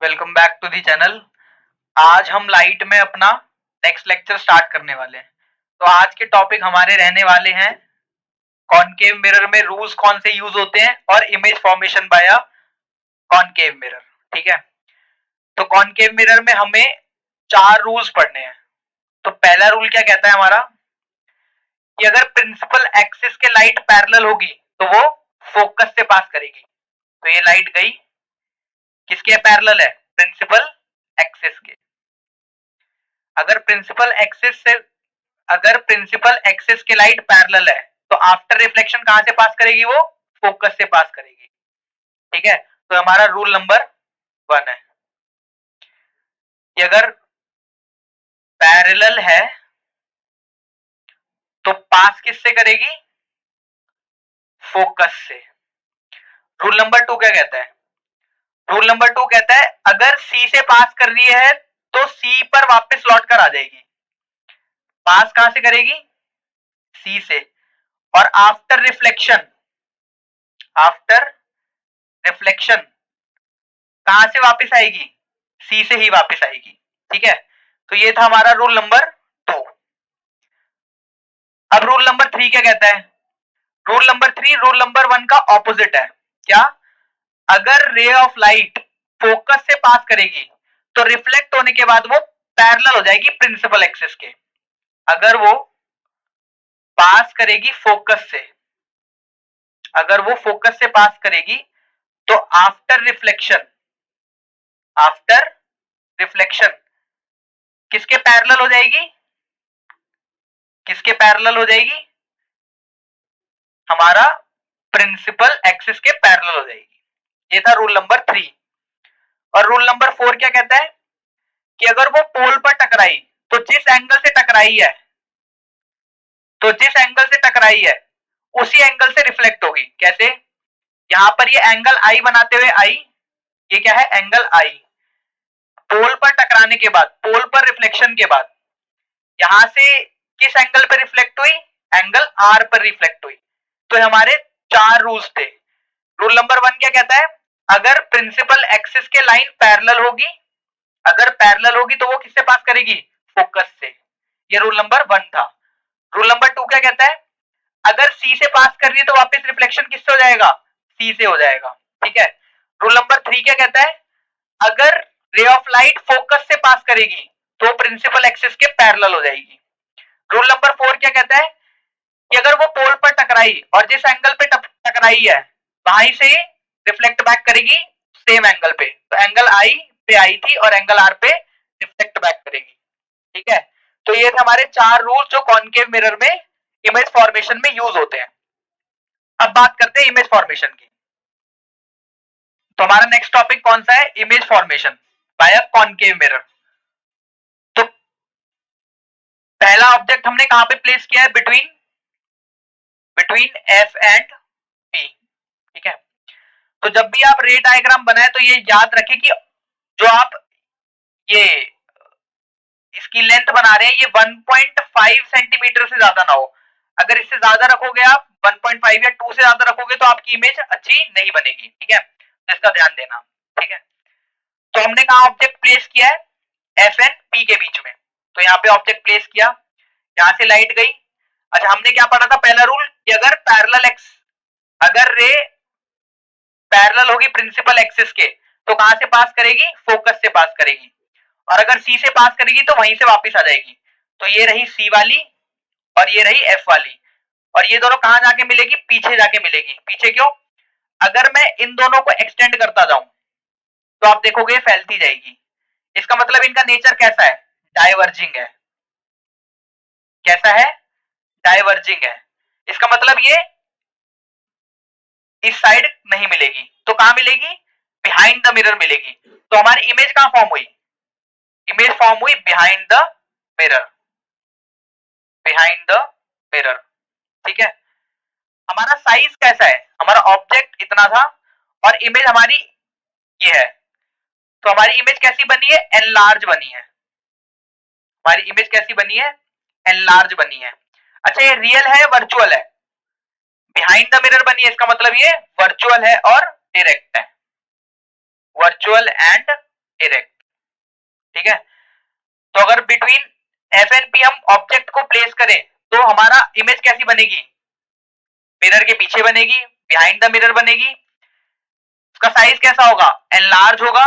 Welcome back to the channel. आज हम light में अपना नेक्स्ट लेक्चर स्टार्ट करने वाले हैं। तो आज के टॉपिक हमारे रहने वाले हैं कॉनकेव मिरर में रूल्स कौन से यूज होते हैं और image formation by concave mirror. ठीक है, तो कॉनकेव मिरर में हमें 4 रूल्स पढ़ने हैं। तो पहला रूल क्या कहता है हमारा कि अगर प्रिंसिपल एक्सिस के लाइट पैरेलल होगी तो वो फोकस से पास करेगी। तो ये लाइट गई किसके पैरेलल है? प्रिंसिपल एक्सिस के। अगर प्रिंसिपल एक्सिस के लाइट पैरेलल है तो आफ्टर रिफ्लेक्शन कहां से पास करेगी? वो फोकस से पास करेगी। ठीक है, तो हमारा रूल नंबर 1 है कि अगर पैरेलल है तो पास किससे करेगी? फोकस से। रूल नंबर 2 क्या कहता है? रूल नंबर 2 कहता है अगर सी से पास कर रही है तो सी पर वापस लौट कर आ जाएगी। पास कहां से करेगी? सी से। और आफ्टर रिफ्लेक्शन कहां से वापस आएगी? सी से ही वापस आएगी। ठीक है, तो ये था हमारा रूल नंबर 2। अब रूल नंबर 3 क्या कहता है? रूल नंबर 3 रूल नंबर 1 का ऑपोजिट है। क्या? अगर रे ऑफ लाइट फोकस से पास करेगी तो रिफ्लेक्ट होने के बाद वो पैरेलल हो जाएगी प्रिंसिपल एक्सिस के। अगर वो पास करेगी फोकस से, अगर वो फोकस से पास करेगी तो आफ्टर रिफ्लेक्शन किसके पैरेलल हो जाएगी? किसके पैरेलल हो जाएगी? हमारा प्रिंसिपल एक्सिस के पैरेलल हो जाएगी। ये था रूल नंबर 3। और रूल नंबर 4 क्या कहता है कि अगर वो पोल पर टकराई तो जिस एंगल से टकराई है उसी एंगल से रिफ्लेक्ट होगी। कैसे? यहां पर ये एंगल आई बनाते हुए आई, ये क्या है? एंगल आई। पोल पर टकराने के बाद, पोल पर रिफ्लेक्शन के बाद यहां से किस एंगल पर रिफ्लेक्ट हुई? एंगल आर पर रिफ्लेक्ट हुई। तो हमारे 4 रूल्स थे। रूल नंबर 1 क्या कहता है? अगर प्रिंसिपल एक्सिस के लाइन पैरेलल होगी, अगर पैरेलल होगी तो वो किससे पास करेगी? फोकस से। ये रूल नंबर 1 था। रूल नंबर 2 क्या कहता है? अगर सी से पास कर रही है तो वापस रिफ्लेक्शन किससे हो जाएगा? सी से हो जाएगा। ठीक है। रूल नंबर 3 क्या कहता है? अगर रे ऑफ लाइट फोकस से पास करेगी तो प्रिंसिपल एक्सिस के पैरेलल हो जाएगी। रूल नंबर 4 क्या कहता है कि अगर वो पोल पर टकराई और जिस एंगल पे टकराई है वहीं से रिफ्लेक्ट बैक करेगी सेम एंगल पे। तो एंगल आई पे आई थी और एंगल आर पे रिफ्लेक्ट बैक करेगी। ठीक है, तो ये थे हमारे 4 रूल जो कॉनकेव मिरर में इमेज फॉर्मेशन में यूज होते हैं। अब बात करते हैं इमेज फॉर्मेशन की। तो हमारा नेक्स्ट टॉपिक कौन सा है? Image formation by a concave mirror. तो पहला ऑब्जेक्ट हमने कहां पे प्लेस किया है? Between F and P. ठीक है, तो जब भी आप रे डायग्राम बनाए तो ये याद रखें कि जो आप ये इसकी लेंथ बना रहे हैं ये 1.5 सेंटीमीटर से ज्यादा ना हो। अगर इससे ज्यादा रखोगे आप 1.5 या 2 से ज्यादा रखोगे तो आपकी इमेज अच्छी नहीं बनेगी। ठीक है, तो इसका ध्यान देना। ठीक है, तो हमने कहा ऑब्जेक्ट प्लेस किया है एफ एंड पी के बीच में। तो यहाँ पे ऑब्जेक्ट प्लेस किया, यहाँ से लाइट गई। अच्छा, हमने क्या पढ़ा था? पहला रूल कि अगर रे पैरेलल होगी प्रिंसिपल एक्सिस के तो कहां से पास करेगी? फोकस से पास करेगी। और अगर सी से पास करेगी तो वहीं से वापस आ जाएगी। तो ये रही सी वाली और ये रही एफ वाली। और ये दोनों कहां जाके मिलेगी? पीछे जाके मिलेगी। पीछे क्यों? अगर मैं इन दोनों को एक्सटेंड करता जाऊं तो आप देखोगे फैलती जाएगी। इसका मतलब इनका नेचर कैसा है? डाइवर्जिंग है। कैसा है? डाइवर्जिंग है। इसका मतलब ये इस साइड नहीं मिलेगी तो कहां मिलेगी? बिहाइंड द मिरर मिलेगी। तो हमारी इमेज कहां फॉर्म हुई? इमेज फॉर्म हुई behind the mirror. Behind the mirror. ठीक है, हमारा साइज कैसा है? हमारा ऑब्जेक्ट इतना था और इमेज हमारी ये है। तो हमारी इमेज कैसी बनी है? एनलार्ज बनी है। हमारी इमेज कैसी बनी है? एनलार्ज बनी है। अच्छा, ये रियल है वर्चुअल है? बिहाइंड द मिरर बनी है, इसका मतलब ये वर्चुअल है और डायरेक्ट है। Virtual and erect. ठीक है, तो अगर बिटवीन एफ एंड पी हम ऑब्जेक्ट को प्लेस करें तो हमारा इमेज कैसी बनेगी? मिरर के पीछे बनेगी, बिहाइंड द मिरर बनेगी। उसका साइज कैसा होगा? एनलार्ज होगा।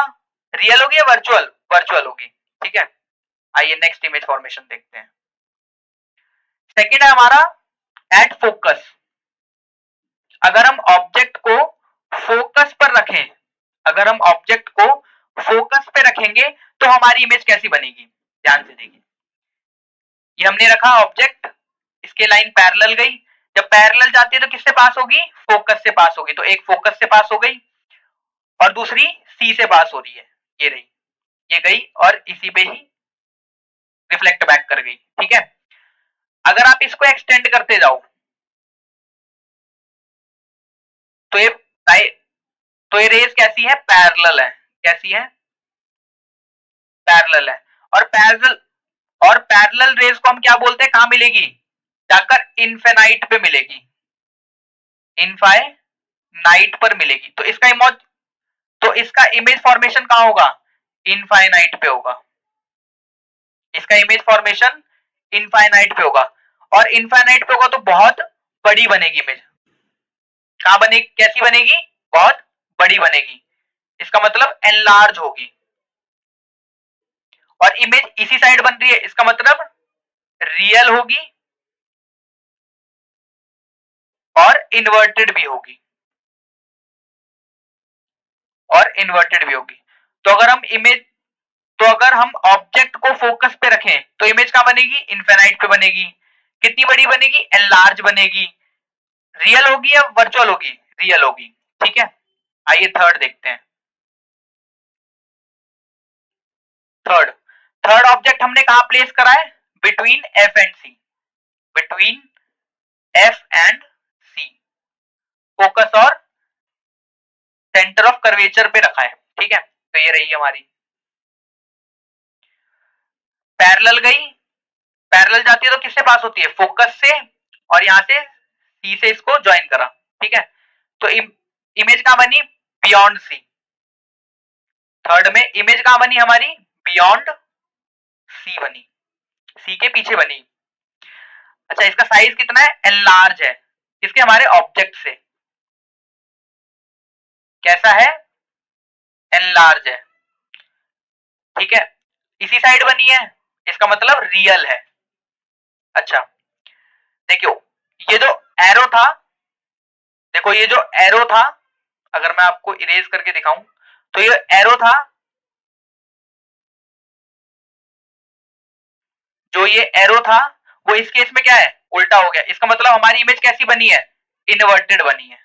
रियल होगी या वर्चुअल? वर्चुअल होगी। ठीक है, आइए नेक्स्ट इमेज फॉर्मेशन देखते हैं। सेकंड है हमारा एट फोकस। अगर हम ऑब्जेक्ट को फोकस पर रखें, अगर हम ऑब्जेक्ट को फोकस पे रखेंगे तो हमारी इमेज कैसी बनेगी? ध्यान से देखिए, ये हमने रखा ऑब्जेक्ट, इसके लाइन पैरेलल गई, जब पैरेलल जाती है तो किससे पास होगी? फोकस से पास होगी। तो एक फोकस से पास हो गई और दूसरी सी से पास हो रही है, ये रही, ये गई और इसी पे ही रिफ्लेक्ट बैक कर गई। ठीक है, अगर आप इसको एक्सटेंड करते जाओ तो ये रेज कैसी है? पैरेलल है। कैसी है? पैरेलल है। और पैरेलल रेज को हम क्या बोलते हैं? कहां मिलेगी? जाकर इनफिनाइट पे मिलेगी, इनफाइनाइट पर मिलेगी। तो इसका इमेज फॉर्मेशन कहां होगा? इनफाइनाइट पे होगा। इसका इमेज फॉर्मेशन इनफाइनाइट पे होगा, और इनफाइनाइट पे होगा तो बहुत बड़ी बनेगी इमेज। कहां बनेगी? कैसी बनेगी? बहुत बड़ी बनेगी। इसका मतलब एनलार्ज होगी। और इमेज इसी साइड बन रही है, इसका मतलब रियल होगी और इन्वर्टेड भी होगी, और इन्वर्टेड भी होगी। तो अगर हम ऑब्जेक्ट को फोकस पे रखें तो इमेज कहां बनेगी? इनफिनाइट पे बनेगी। कितनी बड़ी बनेगी? एनलार्ज बनेगी। रियल होगी या वर्चुअल होगी? रियल होगी। ठीक है, आइए थर्ड देखते हैं। थर्ड ऑब्जेक्ट हमने कहां प्लेस करा है? Between F and C, between F and C, focus और सेंटर ऑफ कर्वेचर पे रखा है। ठीक है, तो ये रही हमारी पैरेलल गई, पैरेलल जाती है तो किससे पास होती है? फोकस से, और यहां से सी से इसको ज्वाइन करा। ठीक है, तो इमेज कहां बनी? Beyond C. थर्ड में इमेज कहां बनी हमारी? बियॉन्ड सी बनी, सी के पीछे बनी। अच्छा, इसका साइज कितना है? एनलार्ज है। किसके? हमारे ऑब्जेक्ट से। कैसा है? एनलार्ज है। ठीक है, इसी साइड बनी है, इसका मतलब रियल है। अच्छा, देखियो, ये जो एरो था, देखो ये जो एरो था, अगर मैं आपको इरेज करके दिखाऊं तो ये एरो था, जो ये एरो था वो इस केस में क्या है? उल्टा हो गया। इसका मतलब हमारी इमेज कैसी बनी है? इन्वर्टेड बनी है।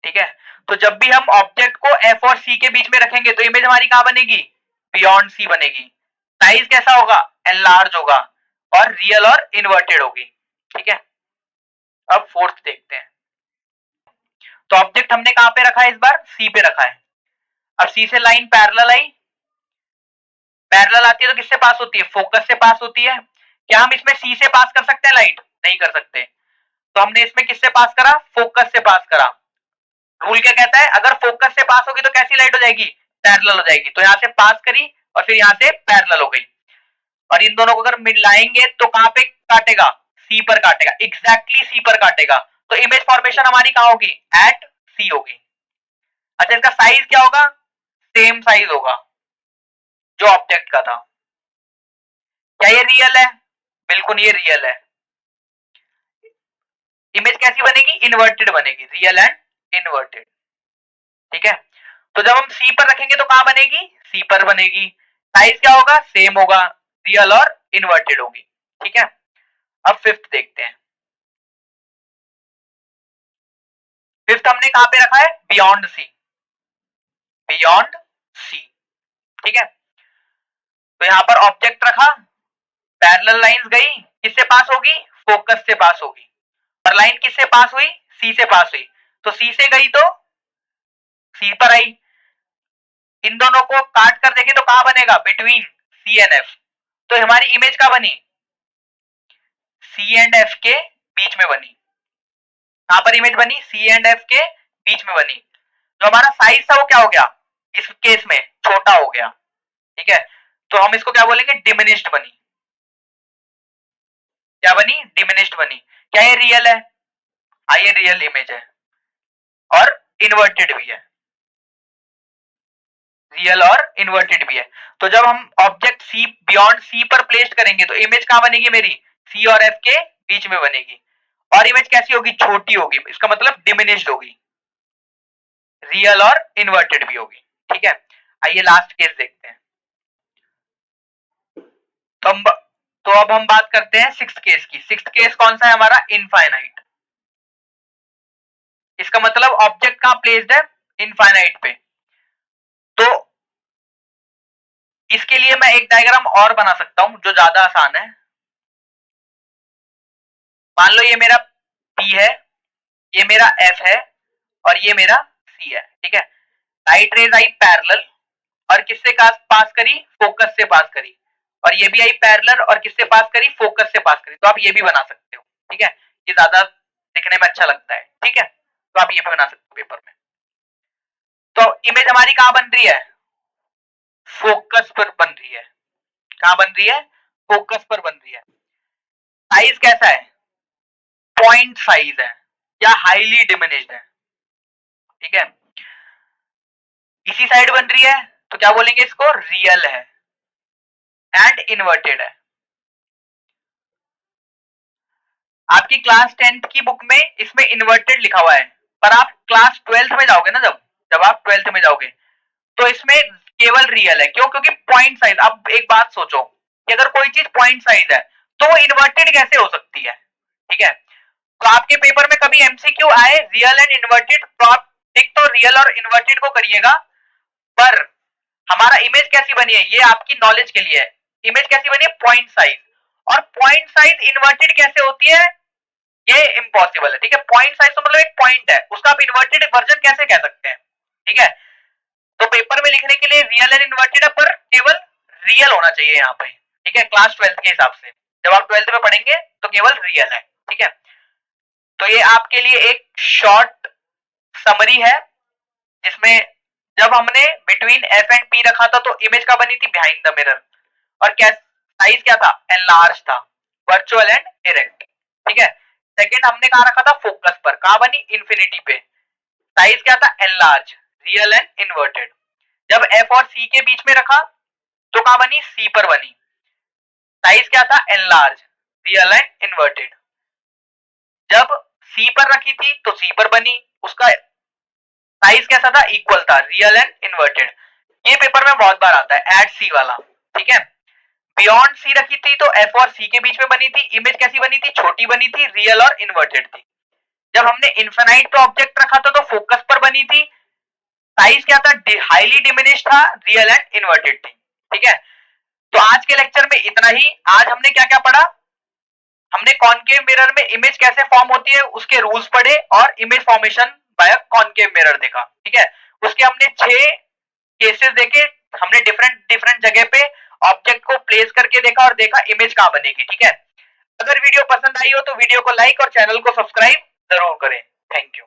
ठीक है, तो जब भी हम ऑब्जेक्ट को एफ और सी के बीच में रखेंगे तो इमेज हमारी कहां बनेगी? बियॉन्ड सी बनेगी। साइज कैसा होगा? एनलार्ज होगा, और रियल और इन्वर्टेड होगी। ठीक है, अब फोर्थ देखते हैं। तो ऑब्जेक्ट हमने कहां पे रखा है? इस बार सी पे रखा है। अब सी से लाइन पैरेलल आई, पैरेलल आती है तो किससे पास होती है? फोकस से पास होती है। क्या हम इसमें सी से पास कर सकते हैं लाइट? नहीं कर सकते। तो हमने इसमें किससे पास करा? फोकस से पास करा। रूल क्या कहता है? अगर फोकस से पास होगी तो कैसी लाइट हो जाएगी? पैरेलल हो जाएगी। तो यहां से पास करी और फिर यहां से पैरेलल हो गई, और इन दोनों को अगर मिलाएंगे तो कहां पे काटेगा? सी पर काटेगा, एग्जैक्टली सी पर काटेगा। तो इमेज फॉर्मेशन हमारी कहां होगी? एट सी होगी। अच्छा, इसका साइज क्या होगा? सेम साइज होगा जो ऑब्जेक्ट का था। क्या ये रियल है? बिल्कुल ये रियल है। इमेज कैसी बनेगी? इन्वर्टेड बनेगी, रियल एंड इन्वर्टेड। ठीक है, तो जब हम सी पर रखेंगे तो कहां बनेगी? सी पर बनेगी। साइज क्या होगा? सेम होगा, रियल और इन्वर्टेड होगी। ठीक है, अब फिफ्थ देखते हैं। फिफ्थ हमने कहां पे रखा है? Beyond C, beyond C. ठीक है, तो यहां पर ऑब्जेक्ट रखा, पैरेलल लाइंस गई, किससे पास होगी? फोकस से पास होगी। और लाइन किससे पास हुई? सी से पास हुई। तो सी से गई तो सी पर आई। इन दोनों को काट कर देखें तो कहां बनेगा? Between C and F. तो हमारी इमेज कहां बनी? सी एंड एफ के बीच में बनी। कहां पर इमेज बनी? सी एंड एफ के बीच में बनी। जो हमारा साइज था वो क्या हो गया? इस केस में छोटा हो गया, ठीक है, तो हम इसको क्या बोलेंगे, डिमिनिश्ड बनी। क्या बनी, डिमिनिश्ड बनी। क्या ये रियल है? हाँ ये रियल इमेज है और इन्वर्टेड भी है, रियल और इन्वर्टेड भी है। तो जब हम ऑब्जेक्ट सी बियॉन्ड सी पर प्लेस करेंगे तो इमेज कहां बनेगी मेरी, सी और एफ के बीच में बनेगी, और इमेज कैसी होगी, छोटी होगी, इसका मतलब डिमिनिश्ड होगी, रियल और इन्वर्टेड भी होगी, ठीक है। आइए लास्ट केस देखते हैं। तो अब हम बात करते हैं सिक्स्थ केस की। सिक्स्थ केस कौन सा है हमारा, इनफाइनाइट। इसका मतलब ऑब्जेक्ट कहां प्लेस्ड है, इनफाइनाइट पे। तो इसके लिए मैं एक डायग्राम और बना सकता हूं जो ज्यादा आसान है। मान लो ये मेरा P है, ये मेरा F है और ये मेरा C है, ठीक है। लाइट रेज आई पैरेलल और किससे पास करी, फोकस से पास करी, और ये भी आई पैरेलल और किससे पास करी, फोकस से पास करी। तो आप ये भी बना सकते हो, ठीक है, ये ज्यादा दिखने में अच्छा लगता है, ठीक है, तो आप ये भी बना सकते हो पेपर में। तो इमेज हमारी कहां बन रही है, फोकस पर बन रही है। कहां बन रही है, फोकस पर बन रही है। साइज कैसा है, पॉइंट साइज है या हाईली डिमिनिश्ड है, ठीक है। इसी साइड बन रही है तो क्या बोलेंगे इसको, रियल है एंड इन्वर्टेड है। आपकी क्लास 10th की बुक में इसमें इन्वर्टेड लिखा हुआ है, पर आप क्लास 12th में जाओगे ना, जब जब आप 12th में जाओगे तो इसमें केवल रियल है। क्यों, क्योंकि पॉइंट साइज। अब एक बात सोचो कि अगर कोई चीज पॉइंट साइज है तो वो इन्वर्टेड कैसे हो सकती है, ठीक है। तो आपके पेपर में कभी एमसीक्यू आए रियल एंड इन्वर्टेड, तो आप एक तो रियल और इन्वर्टेड को करिएगा, पर हमारा इमेज कैसी बनी है ये आपकी नॉलेज के लिए है। इमेज कैसी बनी है, पॉइंट साइज, और पॉइंट साइज इन्वर्टेड कैसे होती है ये इम्पॉसिबल है, ठीक है। पॉइंट साइज तो मतलब एक पॉइंट है, उसका आप इन्वर्टेड वर्जन कैसे कह सकते हैं, ठीक है। तो पेपर में लिखने के लिए रियल एंड इन्वर्टेड है, पर केवल रियल होना चाहिए यहाँ पे, ठीक है, क्लास 12th के हिसाब से। जब आप 12th में पढ़ेंगे तो केवल रियल है, ठीक है। तो ये आपके लिए एक शॉर्ट समरी है जिसमें जब हमने बिटवीन एफ एंड पी रखा था तो इमेज का बनी थी बिहाइंड द मिरर, और क्या साइज क्या था, एनलार्ज था, वर्चुअल एंड डायरेक्ट, ठीक है। सेकंड हमने कहा रखा था फोकस पर, कहा बनी, इन्फिनिटी पे, साइज क्या था, एनलार्ज, रियल एंड इन्वर्टेड। जब एफ और सी के बीच में रखा तो कहा बनी, सी पर बनी, साइज क्या था, एनलार्ज, रियल एंड इन्वर्टेड। जब सी पर रखी थी तो सी पर बनी, उसका साइज कैसा था, इक्वल था, रियल एंड इन्वर्टेड। ये पेपर में बहुत बार आता है, एट सी वाला, ठीक है। बियॉन्ड सी रखी थी तो एफ और सी के बीच में बनी थी, इमेज कैसी बनी थी, छोटी बनी थी, रियल और इन्वर्टेड थी। जब हमने इन्फिनाइट पे ऑब्जेक्ट रखा था तो फोकस पर बनी थी, साइज क्या था, हाईली डिमिनिश था, रियल एंड इन्वर्टेड थी, ठीक है। तो आज के लेक्चर में इतना ही। आज हमने क्या क्या पढ़ा, हमने कॉनकेव मिरर में इमेज कैसे फॉर्म होती है उसके रूल्स पढ़े और image formation by concave mirror देखा, ठीक है। उसके हमने 6 केसेस देखे, हमने डिफरेंट डिफरेंट जगह पे ऑब्जेक्ट को प्लेस करके देखा और देखा इमेज कहां बनेगी, ठीक है। अगर वीडियो पसंद आई हो तो वीडियो को लाइक और चैनल को सब्सक्राइब जरूर करें। Thank you.